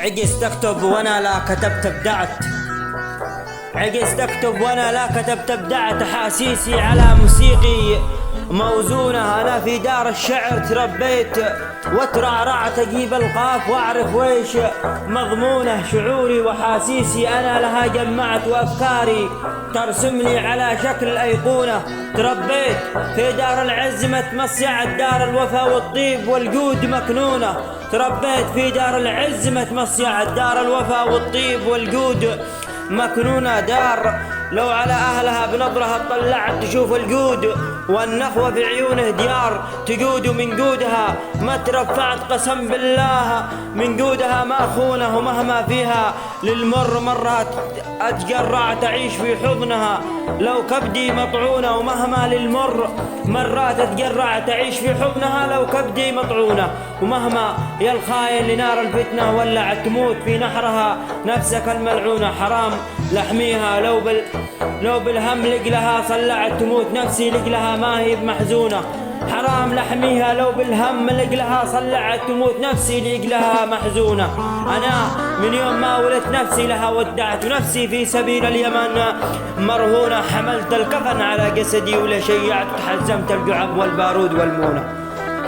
عجز تكتب وانا لا كتبت ابدعت، عجز تكتب وانا لا كتبت ابدعت، احاسيسي على موسيقي موزونة. انا في دار الشعر تربيت وترعرعت، اجيب القاف واعرف ويش مضمونه. شعوري واحاسيسي انا لها جمعت، وافكاري ترسم لي على شكل ايقونة. تربيت في دار العز متمصيعة، دار الوفا والطيب والجود مكنونة. تربيت في دار العز متمصيعة، دار الوفا والطيب والجود مكنونة. دار لو على أهلها بنظرها اطلعت تشوف الجود والنخوة في عيونه. ديار تجود من جودها ما ترفعت، قسم بالله من جودها ما أخونه. ومهما فيها للمر مرات أتجرع تعيش في حضنها، لو كبدي مطعونة. ومهما للمر مرات أتجرع تعيش في حضنها، لو كبدي مطعونة. ومهما يا الخاين لنار الفتنة ولعت، تموت في نحرها نفسك الملعونة. حرام لحميها لو بالهم لقلها صلعت، تموت نفسي لقلها ما هي بمحزونة. حرام لحميها لو بالهم لقلها صلعت، تموت نفسي لقلها محزونة. أنا من يوم ما ولدت نفسي لها ودعت، ونفسي في سبيل اليمن مرهونة. حملت الكفن على جسدي ولا شيعت، تحزمت الجعب والبارود والمونة.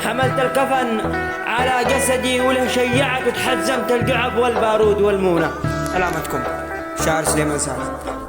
حملت الكفن على جسدي ولا شيعت، وتحزمت الجعب والبارود والمونة. سلامتكم. شاعر سليمان سعد.